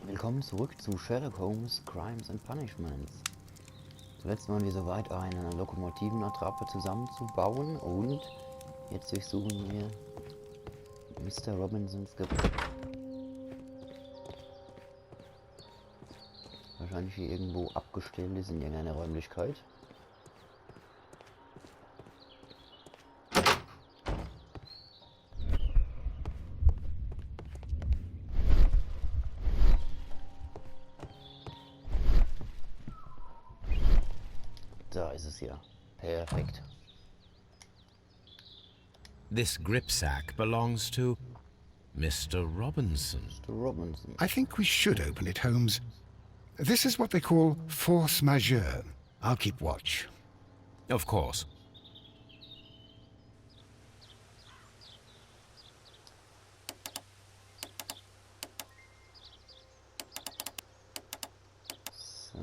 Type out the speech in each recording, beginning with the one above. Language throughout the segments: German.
Willkommen zurück zu Sherlock Holmes Crimes and Punishments. Zuletzt waren wir soweit, eine Lokomotivenattrappe zusammenzubauen und jetzt durchsuchen wir Mr. Robinsons Gebäude. Wahrscheinlich hier irgendwo abgestellt ist in irgendeiner Räumlichkeit. Da ist es ja. Perfekt. This gripsack belongs to Mr. Robinson. Mr. Robinson. I think we should open it, Holmes. This is what they call force majeure. I'll keep watch. Of course. So.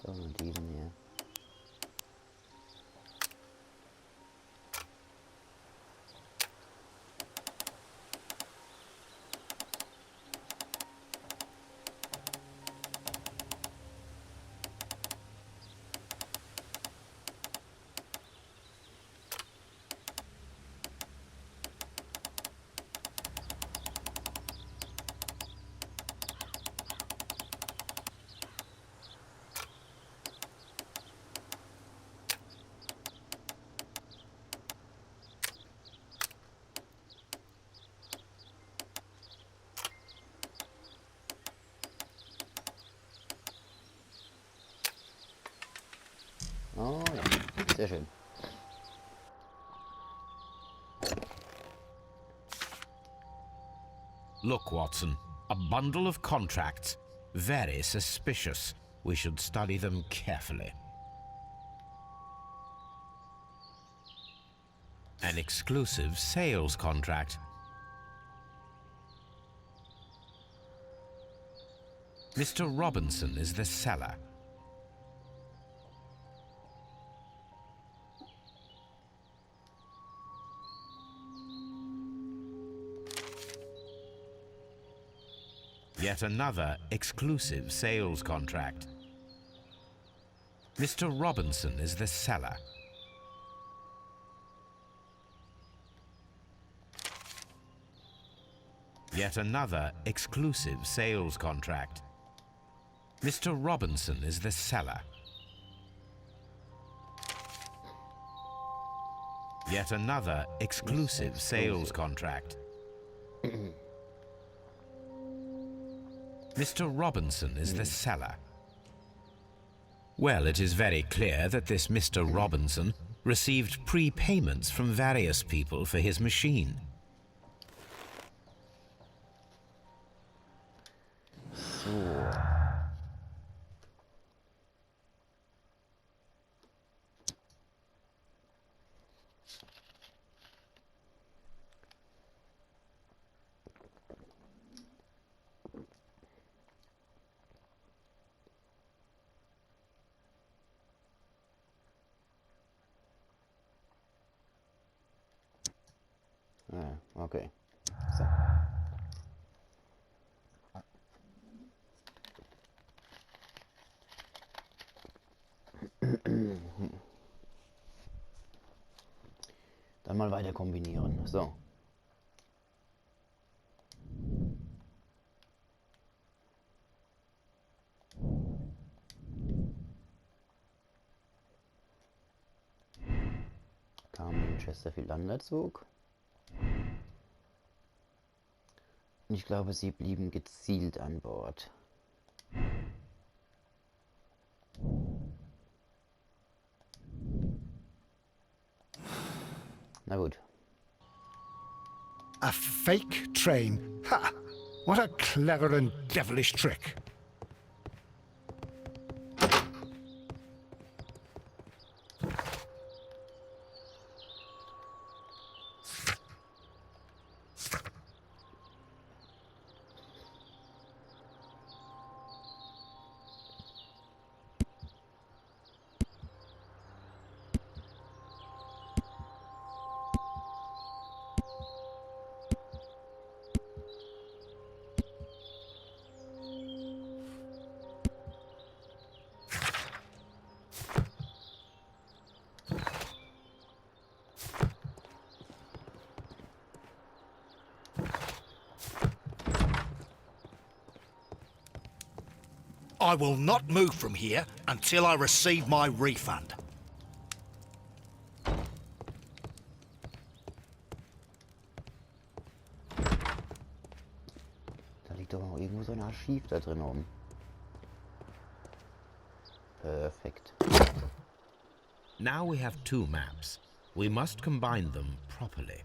So, diesen hier. Oh ja, sehr schön. Look, Watson, a bundle of contracts. Very suspicious. We should study them carefully. An exclusive sales contract. Mr. Robinson is the seller. Yet another exclusive sales contract. Mr. Robinson is the seller. Yet another exclusive sales contract. Mr. Robinson is the seller. Yet another exclusive sales contract. Mr. Robinson is the seller. Well, it is very clear that this Mr. Robinson received prepayments from various people for his machine. So. Ah, okay. So. Dann mal weiter kombinieren. So. Kam in Chesterfield Landerzug. Und ich glaube, sie blieben gezielt an Bord. Na gut. A fake train. Ha! What a clever and devilish trick. I will not move from here until I receive my refund. Da liegt doch noch irgendwo so ein Archiv da drin oben. Perfekt. Now we have 2 maps. We must combine them properly.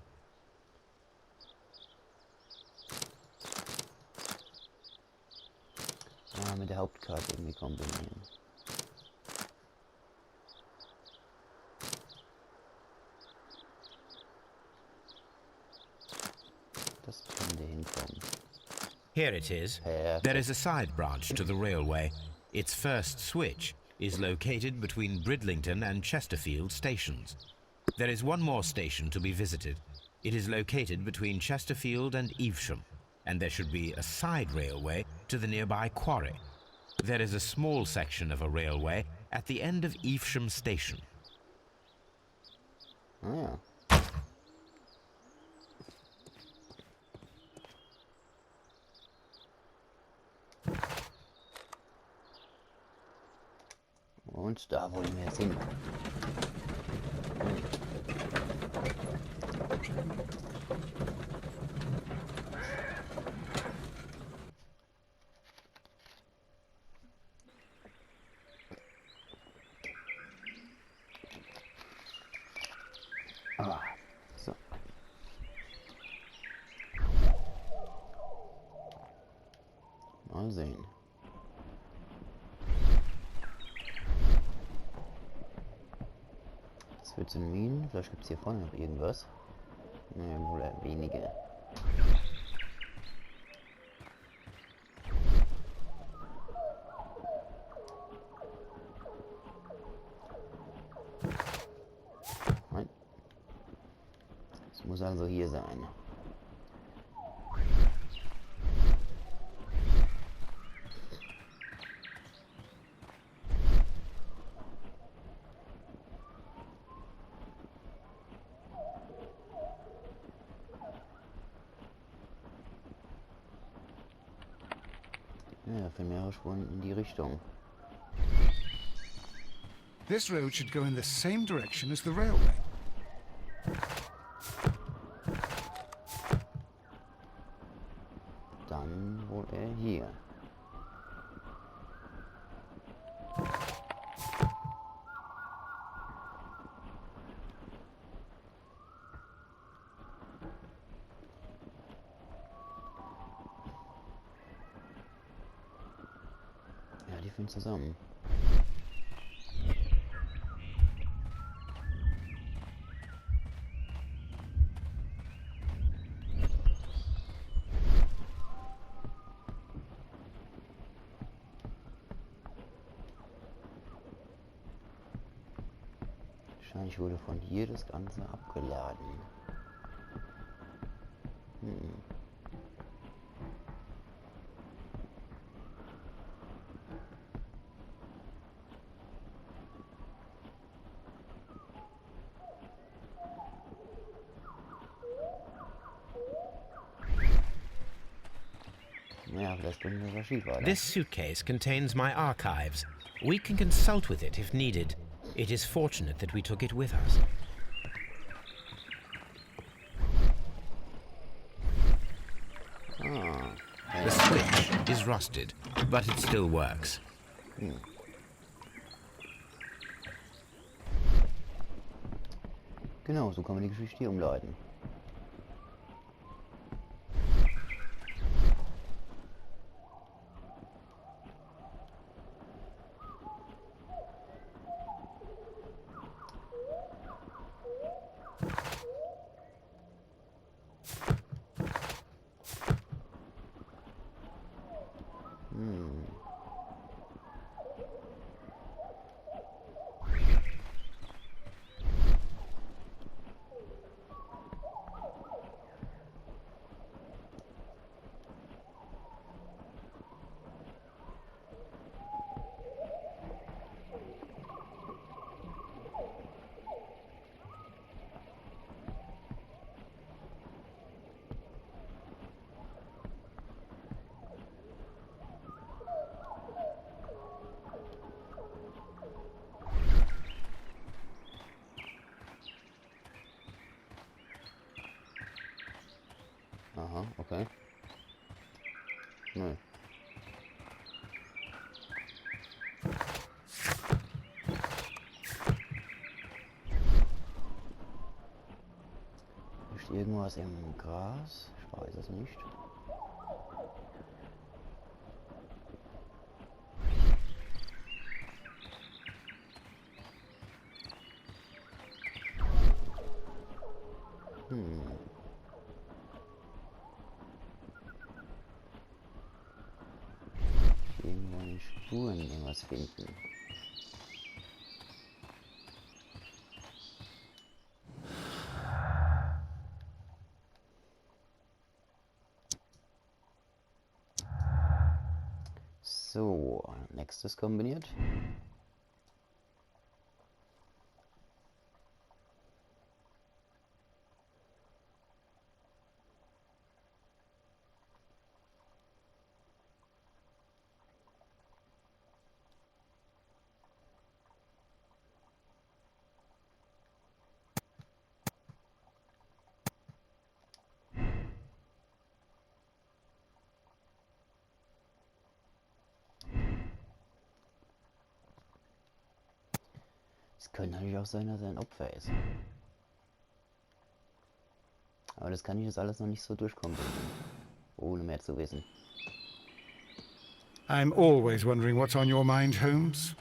Mit der Hauptkarte irgendwie kombinieren. Das könnte hinkommen. Here it is. Perfect. There is a side branch to the railway. Its first switch is located between Bridlington and Chesterfield stations. There is one more station to be visited. It is located between Chesterfield and Evesham, and there should be a side railway to the nearby quarry. There is a small section of a railway at the end of Evesham station. Ah ja. Und da wollen wir jetzt hin. Ah, so. Mal sehen. Das wird zu Minen. Vielleicht gibt es hier vorne noch irgendwas. Ne, wohl eher wenige. Nein. Es muss also hier sein. Ja, für mehrere Spuren in die Richtung. This road should go in the same direction as the railway. Dann wohl er hier. Ja, die finden zusammen. Wahrscheinlich wurde von hier das Ganze abgeladen. Ja, vielleicht bringen wir das Archiv weiter. This suitcase contains my archives. We can consult with it if needed. It is fortunate that we took it with us. The switch is rusted, but it still works. Genau, so kann man die Geschichte hier umleiten. Aha, okay. Nö. Ist irgendwas im Gras? Ich weiß es nicht. Irgendwo in den Spuren irgendwas finden. So, nächstes kombiniert. Es könnte natürlich auch sein, dass er ein Opfer ist. Aber das kann ich jetzt alles noch nicht so durchkombinieren, ohne mehr zu wissen. I'm always wondering what's on your mind, Holmes.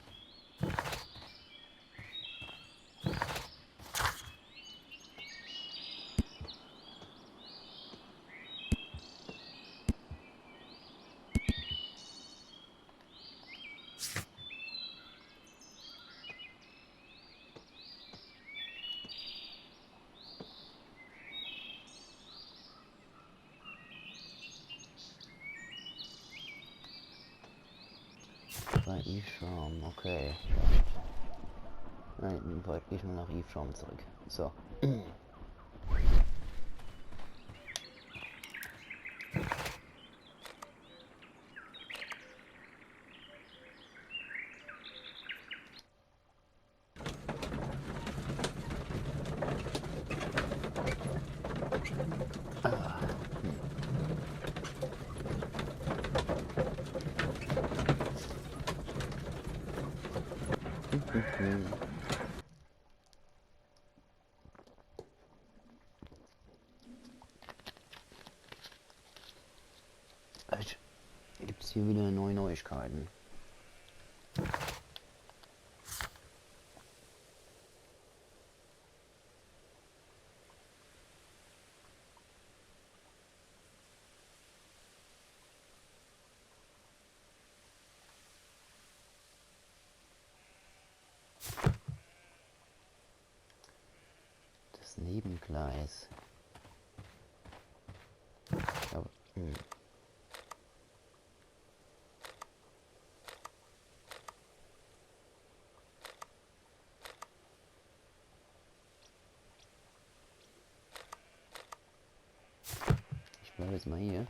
Bei Ifram, okay. Nein, bald gehe ich mal nach Ifram zurück. So. Gibt es hier wieder neue Neuigkeiten? Das Nebengleis. Aber, ich bleibe jetzt mal hier.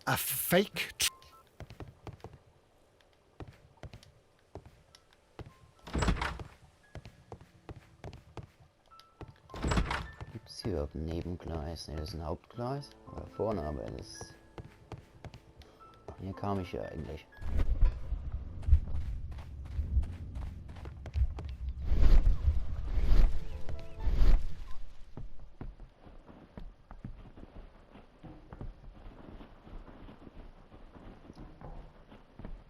A fake Gibt es hier irgendein Nebengleis? Ne, das ist ein Hauptgleis. Oder vorne, aber das... Hier kam ich ja eigentlich.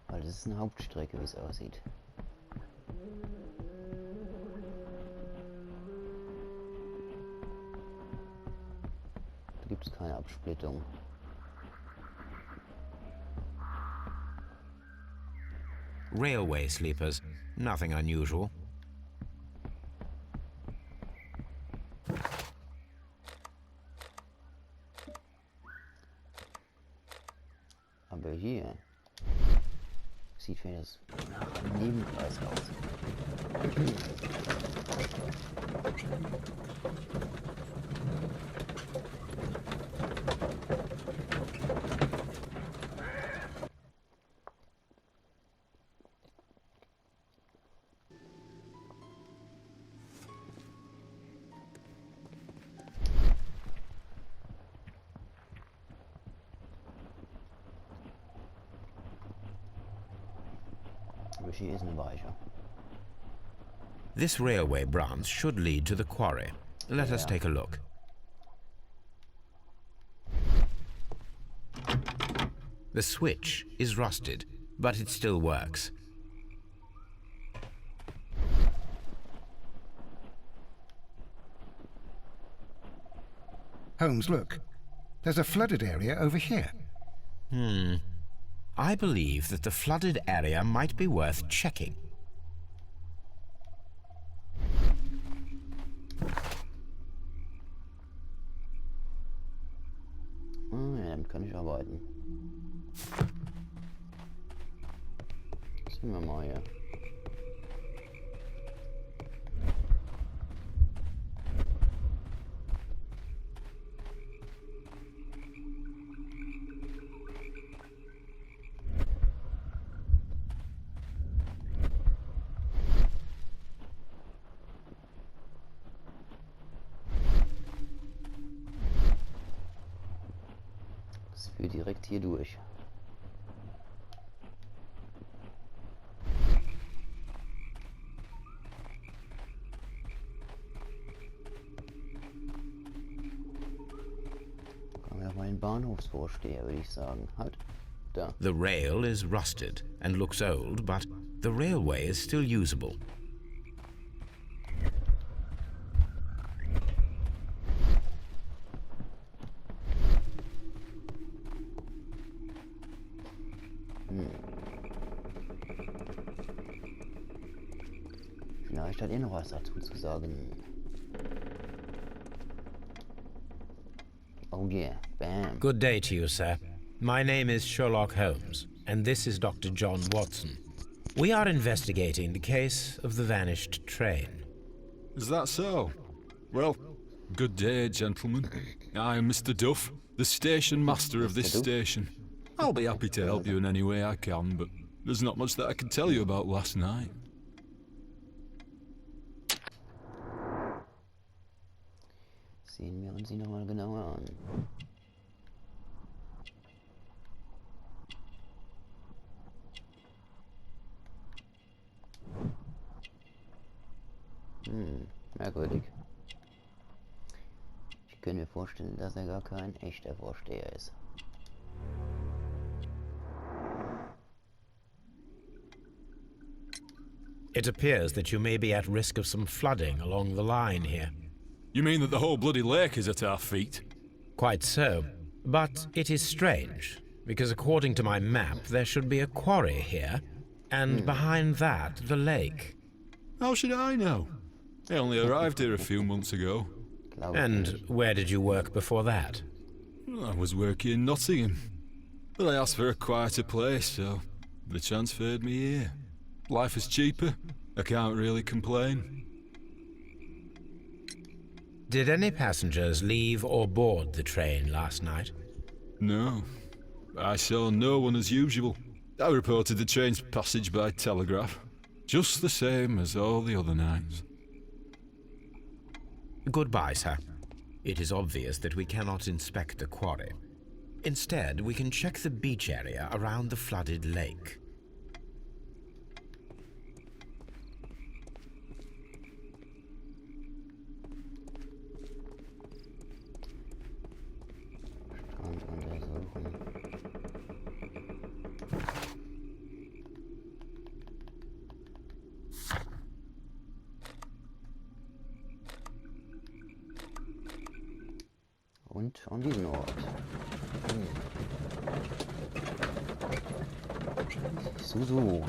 Weil das ist eine Hauptstrecke, wie es aussieht. Da gibt es keine Absplittung. Railway sleepers. Nothing unusual. Aber hier sieht mir das nach einem Nebenkreis aus. Aber hier ist eine Weiche. This railway branch should lead to the quarry. Let us take a look. The switch is rusted, but it still works. Holmes, look. There's a flooded area over here. I believe that the flooded area might be worth checking. Ah, ja, damit kann ich arbeiten. Sehen wir mal hier. Das führt direkt hier durch. Kommen wir auf meinen Bahnhofsvorsteher, würde ich sagen. Halt, da. The rail is rusted and looks old, but the railway is still usable. Vielleicht hat ihr noch was dazu zu sagen. Oh yeah, bam. Good day to you, sir. My name is Sherlock Holmes, and this is Dr. John Watson. We are investigating the case of the vanished train. Is that so? Well, good day, gentlemen. I am Mr. Duff, the station master of this station. I'll be happy to help you in any way I can, but there's not much that I can tell you about last night. Sehen wir uns sie nochmal genauer an. Merkwürdig. Ich könnte mir vorstellen, dass er gar kein echter Vorsteher ist. It appears that you may be at risk of some flooding along the line here. You mean that the whole bloody lake is at our feet? Quite so. But it is strange, because according to my map, there should be a quarry here, and behind that, the lake. How should I know? I only arrived here a few months ago. And where did you work before that? I was working in Nottingham, but I asked for a quieter place, so they transferred me here. Life is cheaper. I can't really complain. Did any passengers leave or board the train last night? No. I saw no one as usual. I reported the train's passage by telegraph. Just the same as all the other nights. Goodbye, sir. It is obvious that we cannot inspect the quarry. Instead, we can check the beach area around the flooded lake. Strand untersuchen. Und an diesen Ort. So.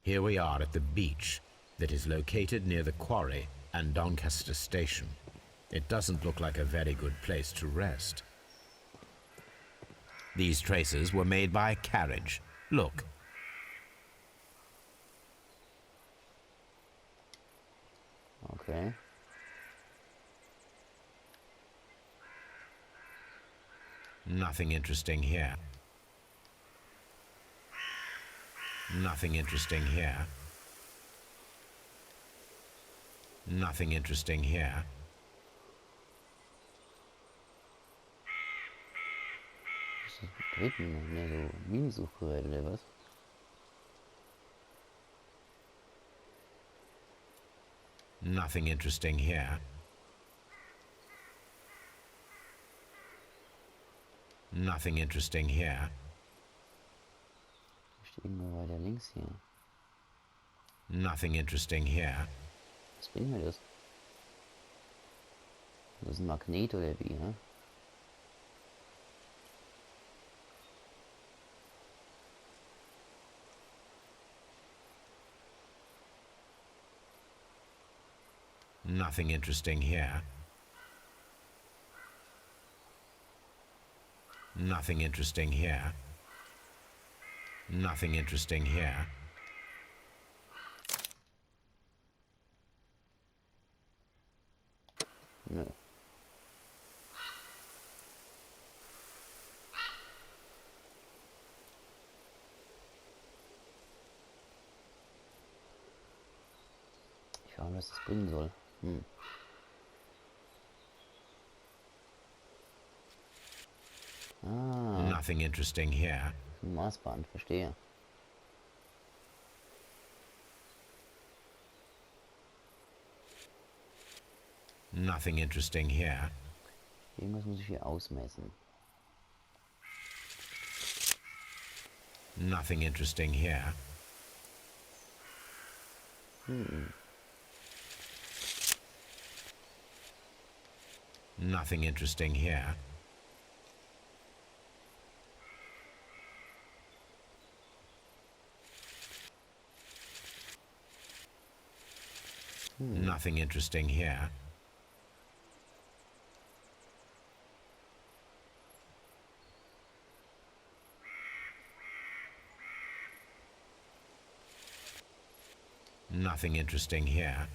Here we are at the beach that is located near the quarry and Doncaster Station. It doesn't look like a very good place to rest. These traces were made by a carriage. Look. Okay. Nothing interesting here. Nothing interesting here. Nothing interesting here. Was dreht man noch mehr so Minensuchgerät oder was? Nothing interesting here. Nothing interesting here. Steht irgendwo weiter links hier. Nothing interesting here. Was bringt mir das? Das ist ein Magnet oder wie, ne? Nothing interesting here. Nothing interesting here. Nothing interesting here. Nö. Ich frage mich, was das bringen soll. Ah, Nothing interesting here. ein Maßband, verstehe. Nothing interesting here. Irgendwas muss ich hier ausmessen. Nothing interesting here. Nothing interesting here. Nothing interesting here. Nothing interesting here.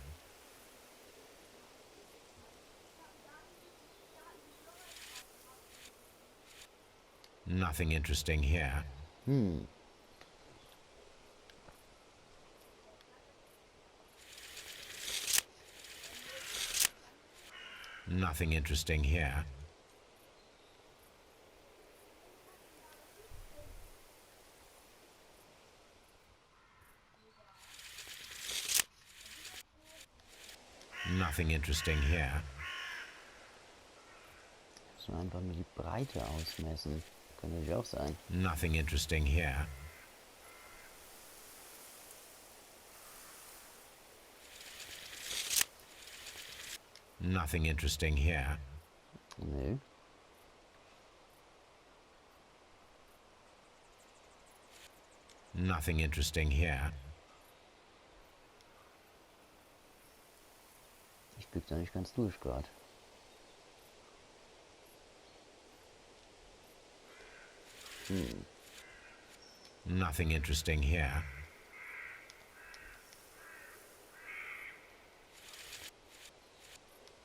Nothing interesting here. Nothing interesting here. Nothing interesting here. Müssen wir einfach mal die Breite ausmessen. Könnte natürlich auch sein. Nothing interesting here. Nothing interesting here. Nö. Nothing interesting here. Ich blick da nicht ganz durch gerade. Nothing interesting here.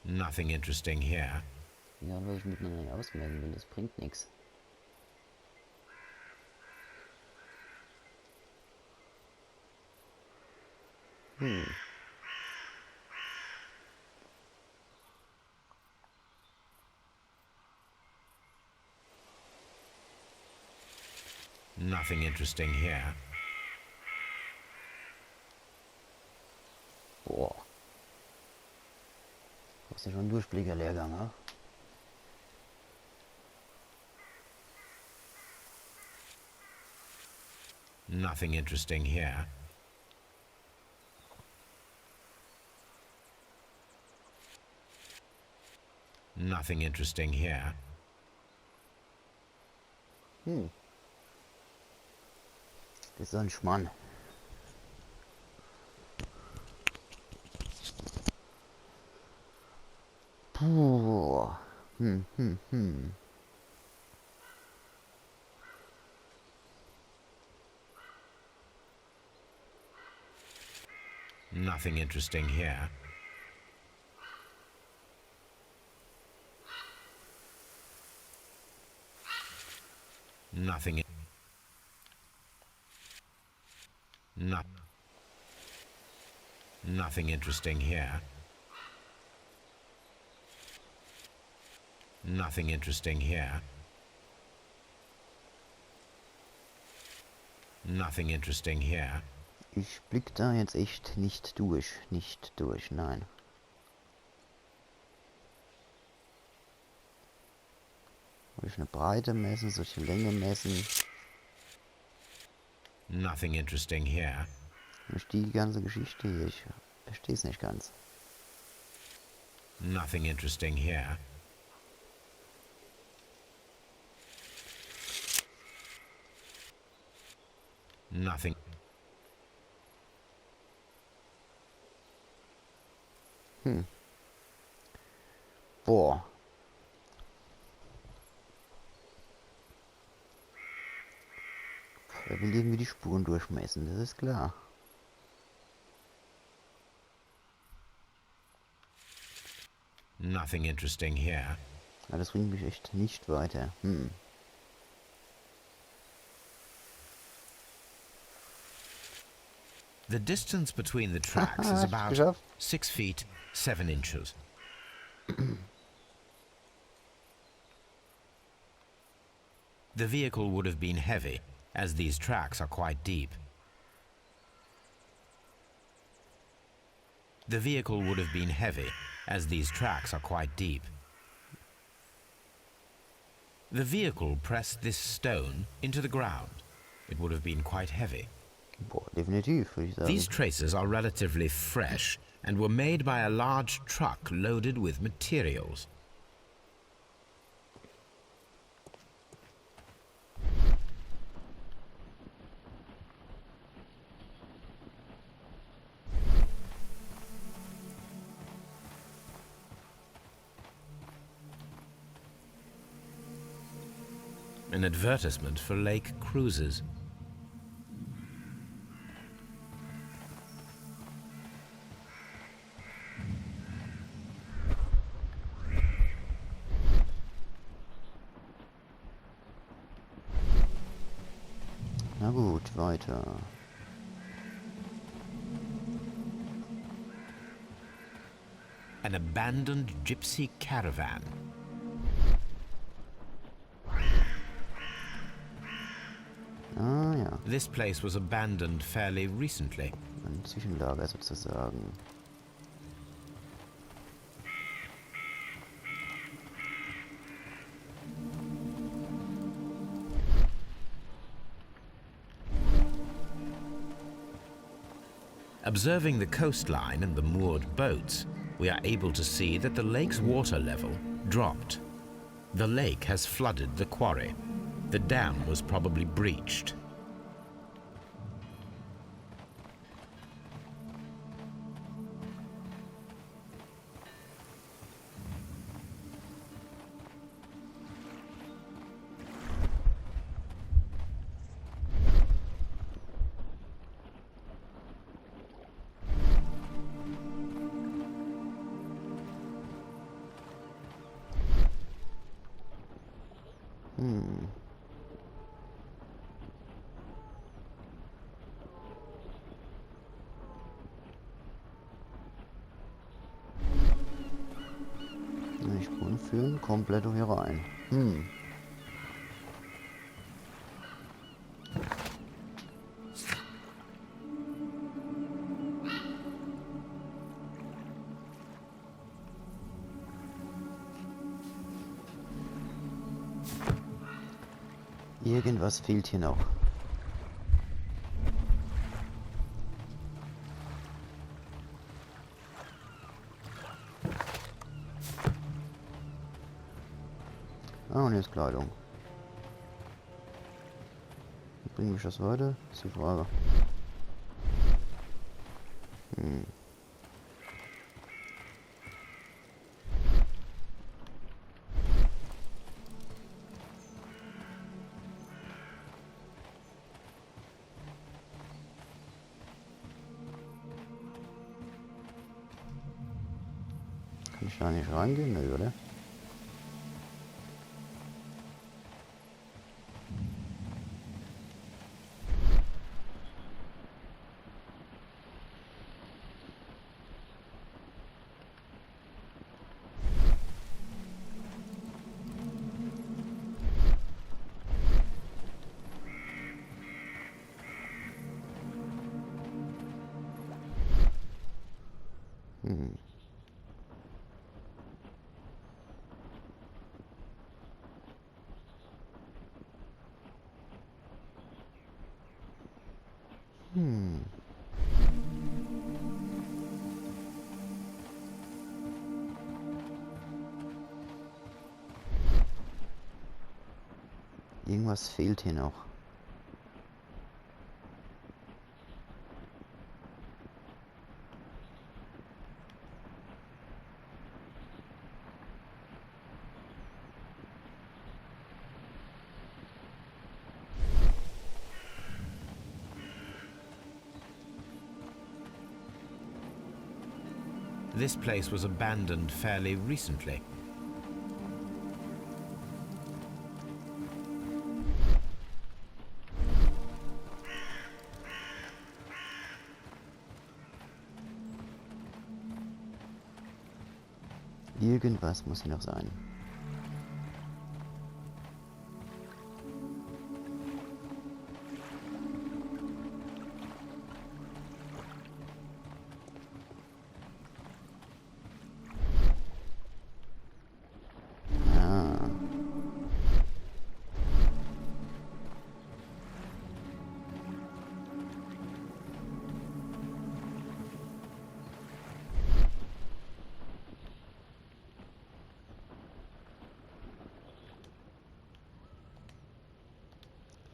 Nothing interesting here. Ja, weil ich miteinander nicht ausmelden will, das bringt nichts. Nothing interesting here. Boah. Das ist ja schon ein Durchblickerlehrgang, ne? Nothing interesting here. Nothing interesting here. Das ist so ein Schmann. Puh. Nothing interesting here. Nothing. Nothing interesting here. Nothing interesting here. Nothing interesting here. Ich blick da jetzt echt nicht durch. Nicht durch, nein. Soll ich eine Breite messen? Soll ich eine Länge messen? Nothing interesting here. Durch die ganze Geschichte hier. Ich verstehe es nicht ganz. Nothing interesting here. Nothing. Boah. Er will irgendwie die Spuren durchmessen, das ist klar. Nothing interesting here. Aber das bringt mich echt nicht weiter. The distance between the tracks is about Geschafft. 6 feet 7 inches. The vehicle would have been heavy, as these tracks are quite deep. The vehicle would have been heavy, as these tracks are quite deep. The vehicle pressed this stone into the ground. It would have been quite heavy. Boah, definitiv, würde ich sagen. These traces are relatively fresh and were made by a large truck loaded with materials. An advertisement for lake cruises. Na gut, weiter. An abandoned gypsy caravan. Ah ja, This place was abandoned fairly recently. ein Zwischenlager sozusagen. Observing the coastline and the moored boats, we are able to see that the lake's water level dropped. The lake has flooded the quarry. The dam was probably breached. führen komplett hier rein. Hm. Irgendwas fehlt hier noch. Ah, und hier ist Kleidung. Bringt mich das weiter? Das ist die Frage. Hm. Kann ich da nicht reingehen? Nö, oder? Hm. Hm. Irgendwas fehlt hier noch. This place was abandoned fairly recently. Irgendwas muss hier noch sein. Ah.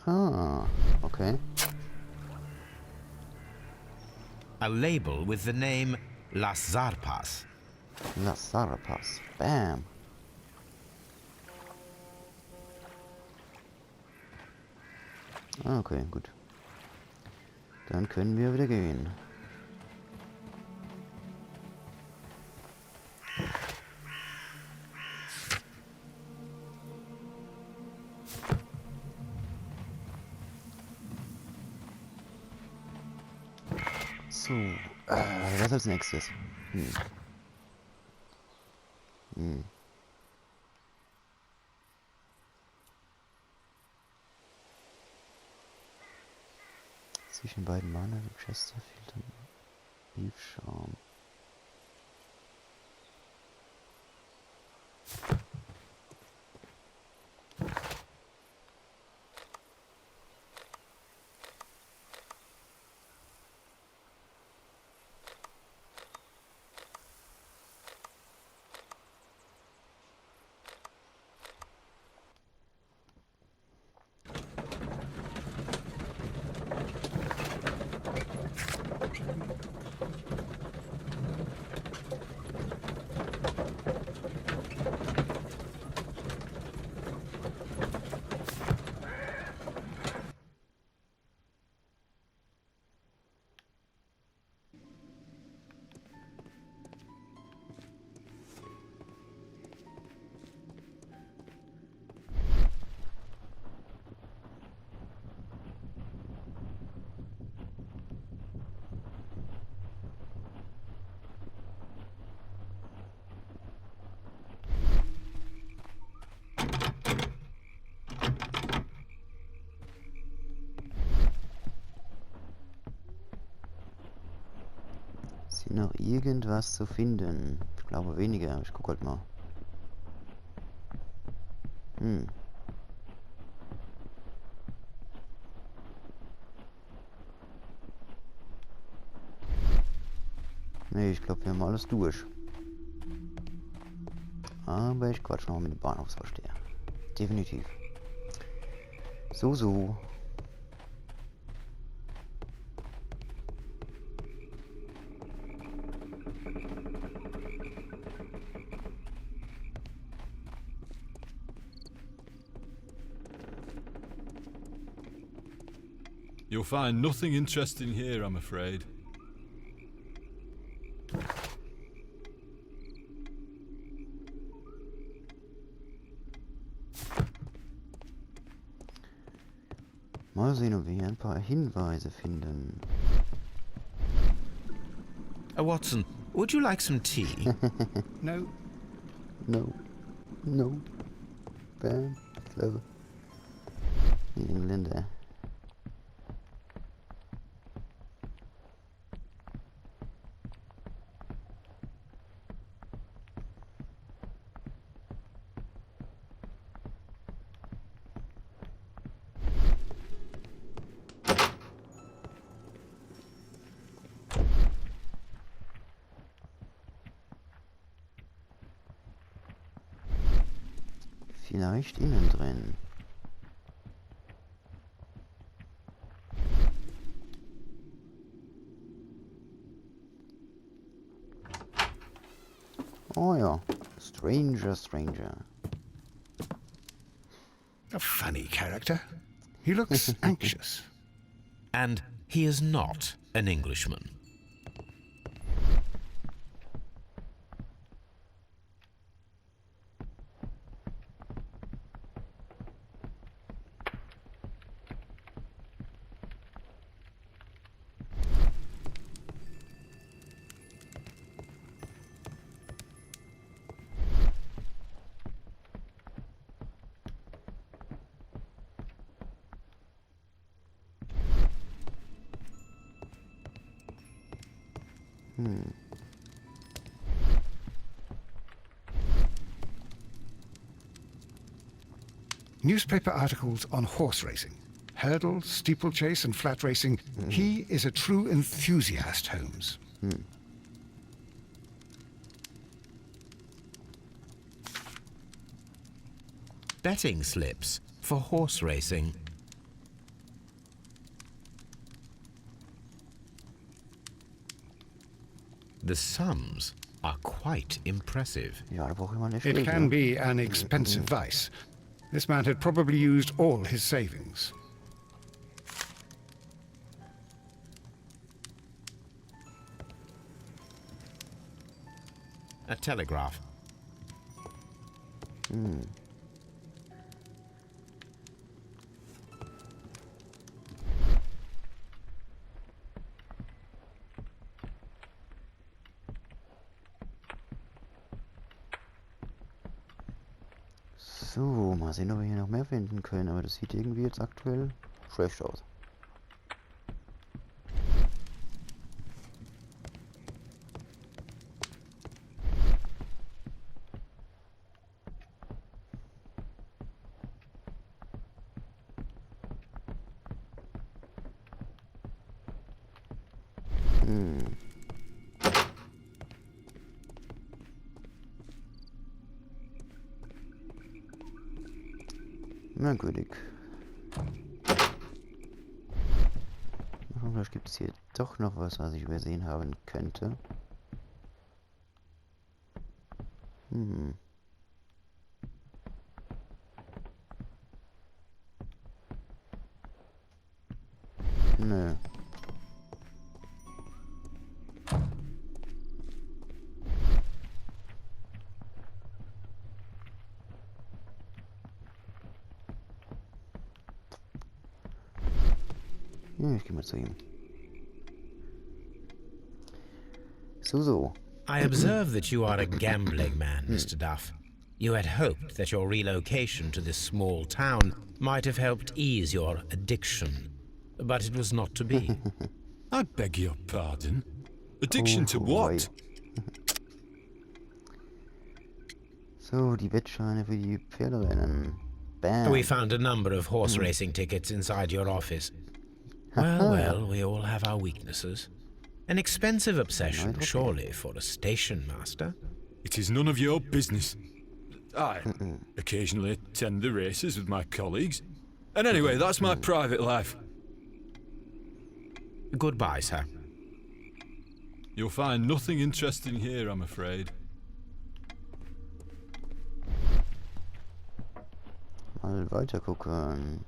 Ah, okay. A label with the name Las Zarpas. Las Zarpas. Bam. Ah, okay, gut. Dann können wir wieder gehen. So, was als nächstes? Zwischen beiden Mana und Chesterfield und Eve Charm. noch irgendwas zu finden? Ich glaube weniger. Ich guck halt mal. Nee, ich glaube, wir haben alles durch. Aber ich quatsch noch mit dem Bahnhofsvorsteher. Definitiv. So. You'll find nothing interesting here, I'm afraid. Mal sehen, ob wir hier ein paar Hinweise finden. Watson, would you like some tea? No. No. Bam. Clever. Die Engländer. Vielleicht innen drin. Oh ja. Stranger. A funny character. He looks anxious. And he is not an Englishman. Newspaper articles on horse racing. Hurdle, steeplechase and flat racing. He is a true enthusiast, Holmes. Betting slips for horse racing. The sums are quite impressive. Ja, da brauche ich mal eine It Schläge. can be an expensive vice. This man had probably used all his savings. A telegraph. So, mal sehen, ob wir hier noch mehr finden können. Aber das sieht irgendwie jetzt aktuell schlecht aus. Merkwürdig. Vielleicht gibt es hier doch noch was ich übersehen haben könnte. Nö. Ja, ich gehe mal zu ihm. So. I observe that you are a gambling man, Mr. Duff. You had hoped that your relocation to this small town might have helped ease your addiction, but it was not to be. I beg your pardon. Addiction to what? So, die Wettscheine für die Pferderennen. Bam. We found a number of horse racing tickets inside your office. Well, we all have our weaknesses. An expensive obsession, surely, for a station master. It is none of your business. I occasionally attend the races with my colleagues. And anyway, that's my private life. Goodbye, sir. You'll find nothing interesting here, I'm afraid. Mal weiter gucken.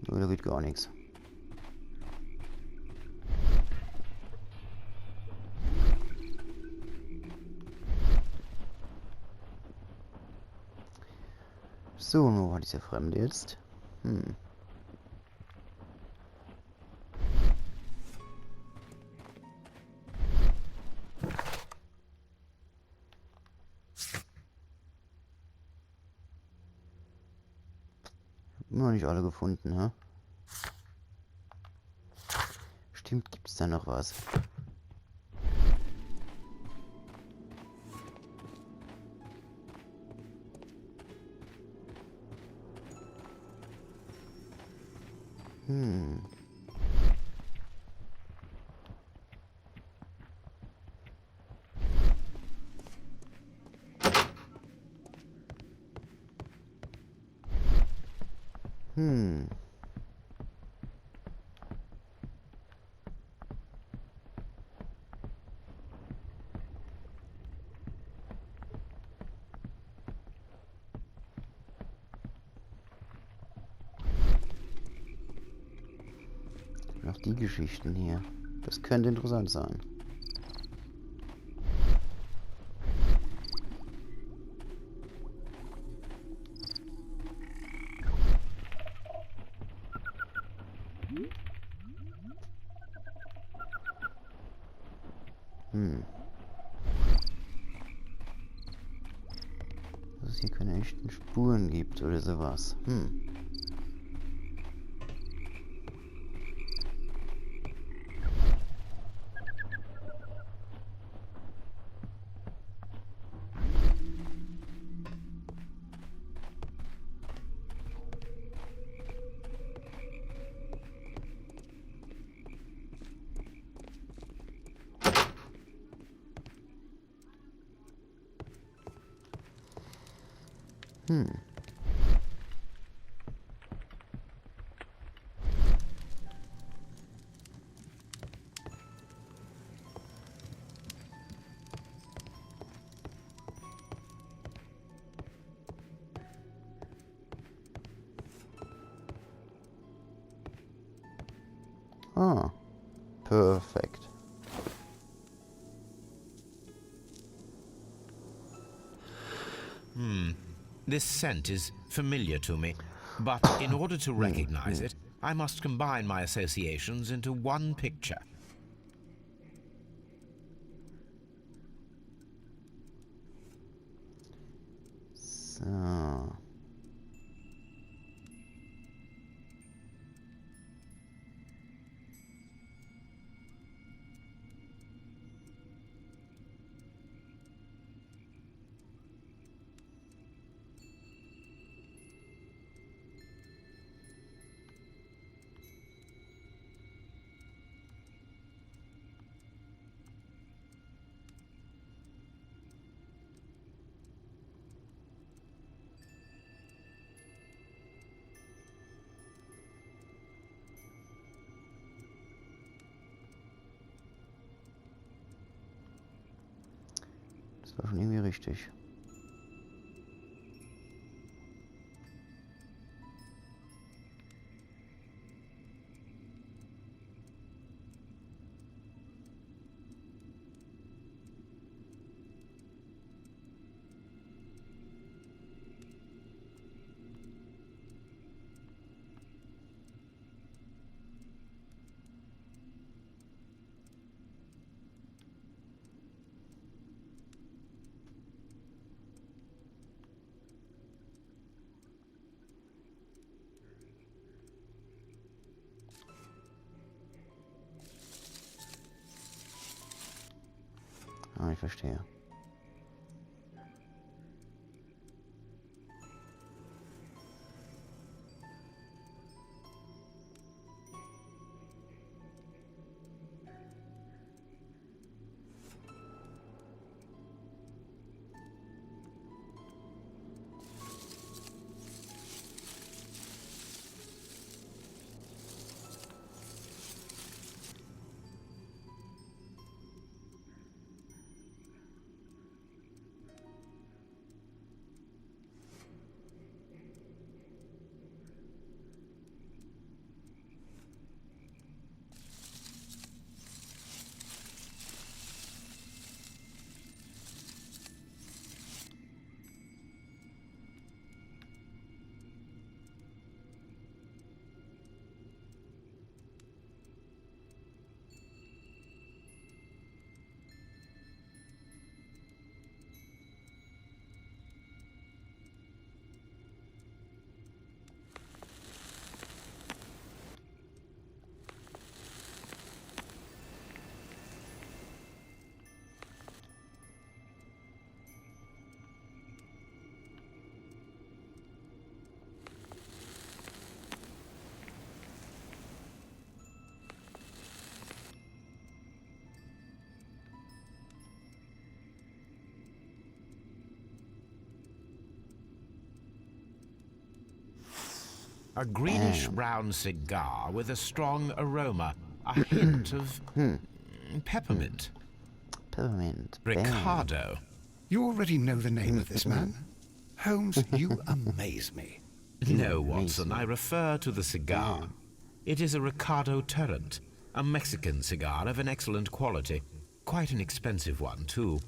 Da geht gar nichts. So, wo war dieser Fremde jetzt? Noch nicht alle gefunden, hä? Stimmt, gibt's da noch was? Noch die Geschichten hier. Das könnte interessant sein. Dass es hier keine echten Spuren gibt oder sowas. Ah, perfekt. This scent is familiar to me, but in order to recognize it, I must combine my associations into one picture. So. Das war schon irgendwie richtig. verstehe. A greenish-brown cigar with a strong aroma, a hint of peppermint. Peppermint. Ricardo. You already know the name of this man? Holmes, you amaze me. No, Watson, I refer to the cigar. It is a Ricardo Turrent, a Mexican cigar of an excellent quality. Quite an expensive one, too.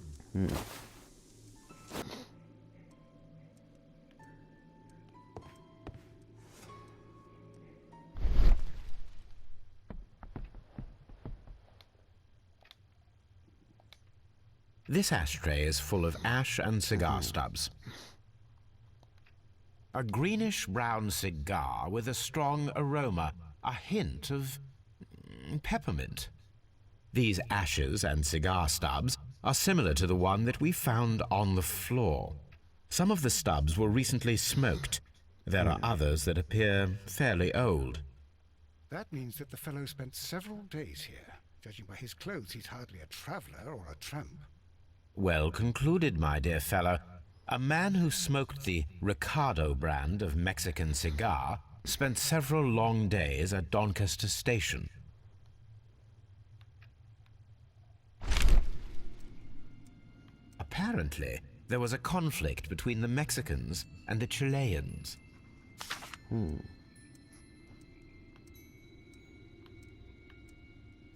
This ashtray is full of ash and cigar stubs. A greenish-brown cigar with a strong aroma, a hint of peppermint. These ashes and cigar stubs are similar to the one that we found on the floor. Some of the stubs were recently smoked. There are others that appear fairly old. That means that the fellow spent several days here. Judging by his clothes, he's hardly a traveler or a tramp. Well concluded, my dear fellow. A man who smoked the Ricardo brand of Mexican cigar spent several long days at Doncaster Station. Apparently, there was a conflict between the Mexicans and the Chileans.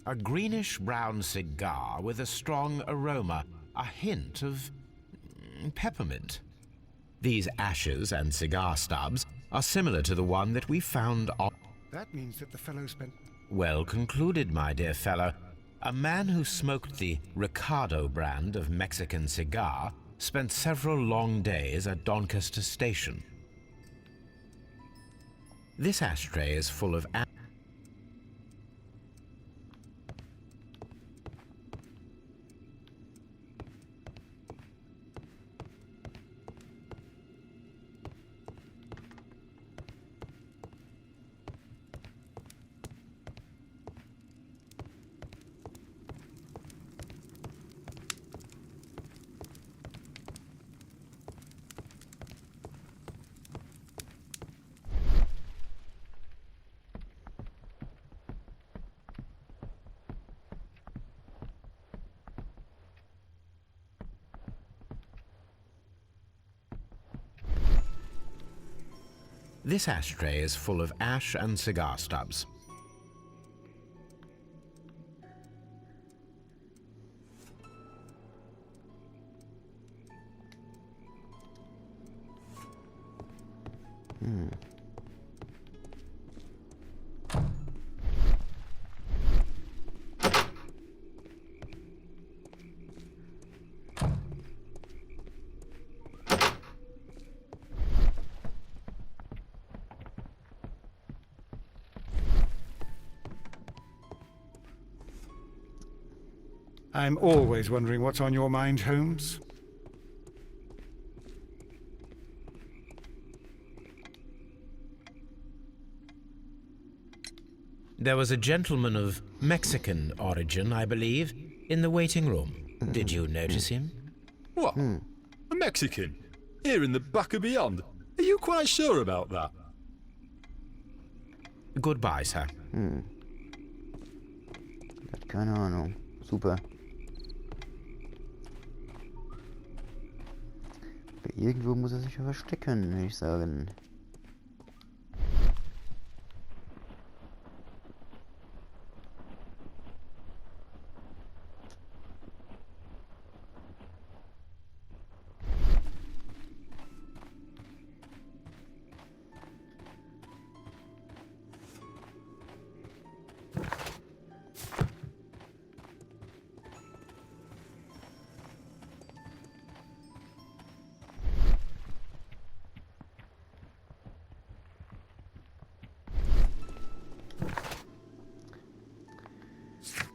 A greenish-brown cigar with a strong aroma, a hint of peppermint. These ashes and cigar stubs are similar to the one that we found on... That means that the fellow spent... Well concluded, my dear fellow. A man who smoked the Ricardo brand of Mexican cigar spent several long days at Doncaster Station. This ashtray is full of... This ashtray is full of ash and cigar stubs. I'm always wondering what's on your mind, Holmes. There was a gentleman of Mexican origin, I believe, in the waiting room. Did you notice him? What? A Mexican? Here in the back of beyond? Are you quite sure about that? Goodbye, sir. Hat keine Ahnung. Super. Aber irgendwo muss er sich ja verstecken, würde ich sagen.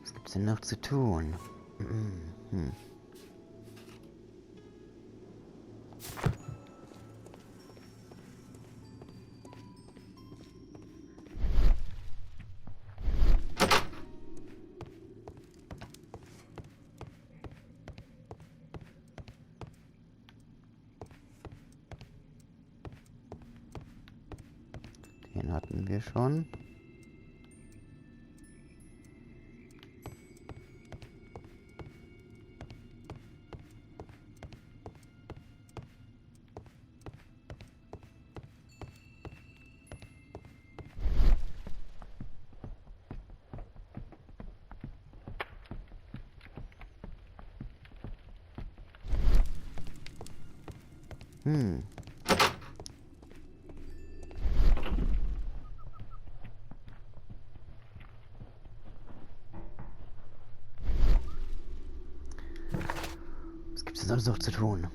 Was gibt's denn noch zu tun? Den hatten wir schon. Was gibt's denn sonst noch zu tun?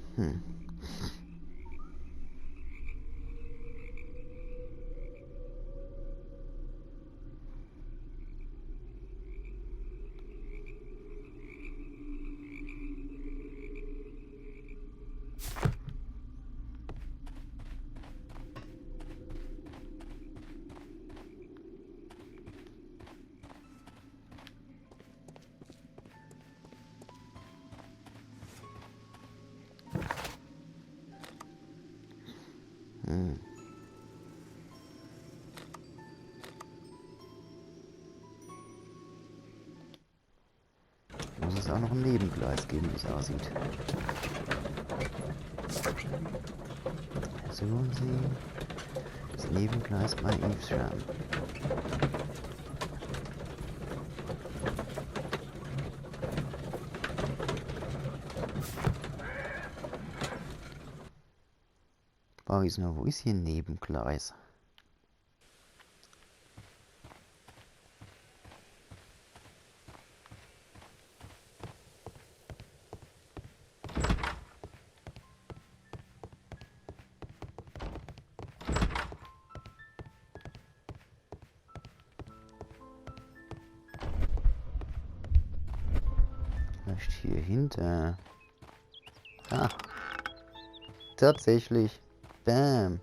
Muss es auch noch ein Nebengleis geben, wie es aussieht. Suchen Sie das Nebengleis bei Evesham. Wo ist hier ein Nebengleis? Vielleicht hier hinter. Ah, tatsächlich. Bam.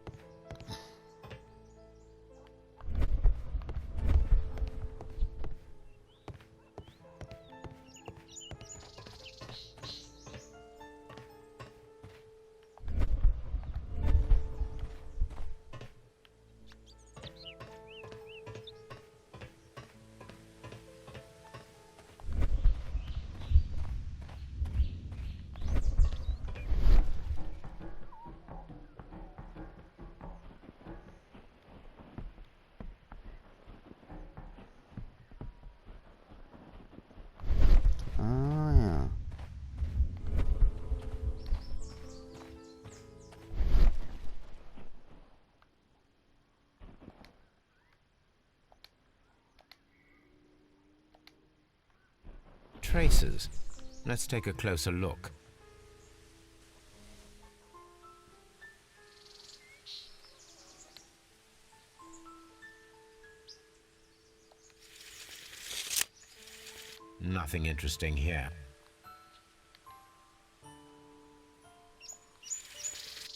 Traces. Let's take a closer look. Nothing interesting here.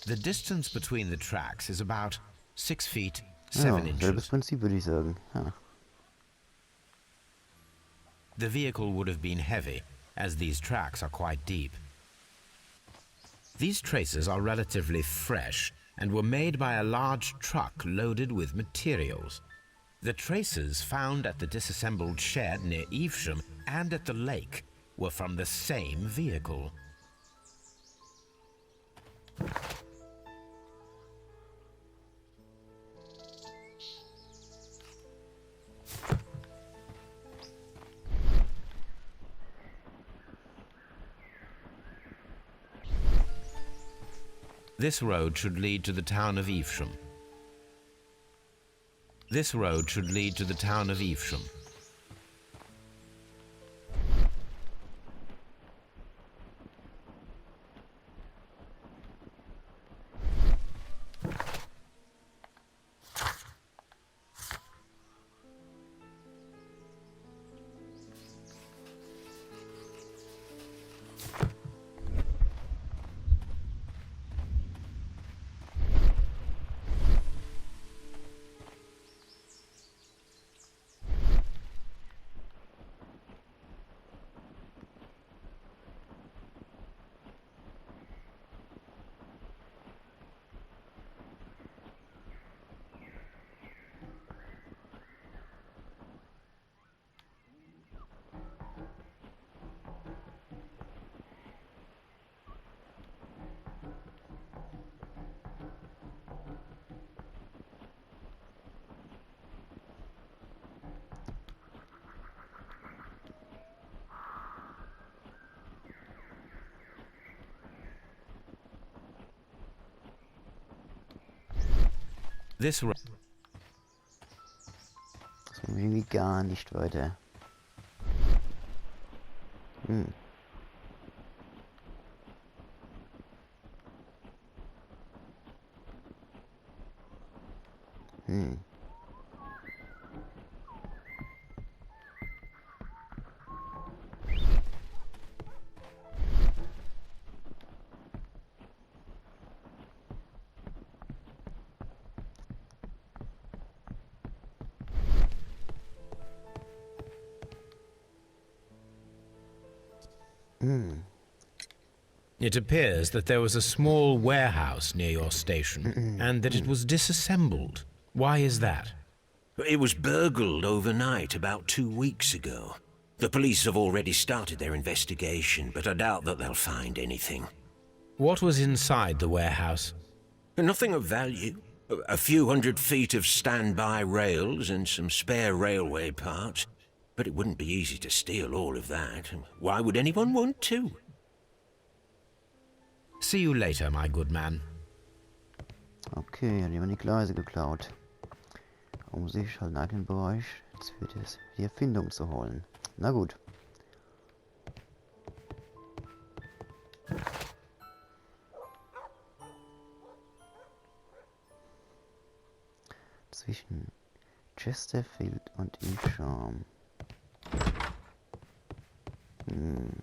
The distance between the tracks is about 6 feet, Ja, 7 selbes inches. Prinzip würde ich sagen. Ja. The vehicle would have been heavy, as these tracks are quite deep. These traces are relatively fresh and were made by a large truck loaded with materials. The traces found at the disassembled shed near Evesham and at the lake were from the same vehicle. This road should lead to the town of Evesham. This road should lead to the town of Evesham. This road. Das kommt irgendwie gar nicht weiter. Hm. Hm. It appears that there was a small warehouse near your station and that it was disassembled. Why is that? It was burgled overnight about 2 weeks ago. The police have already started their investigation, but I doubt that they'll find anything. What was inside the warehouse? Nothing of value. A few 100 feet of standby rails and some spare railway parts. But it wouldn't be easy to steal all of that. Why would anyone want to? See you later, my good man. Okay, hat jemand die Gleise geklaut. Um sich halt einen Bereich. Jetzt wird es die Erfindung zu holen. Na gut. Zwischen Chesterfield und Evesham. Hm.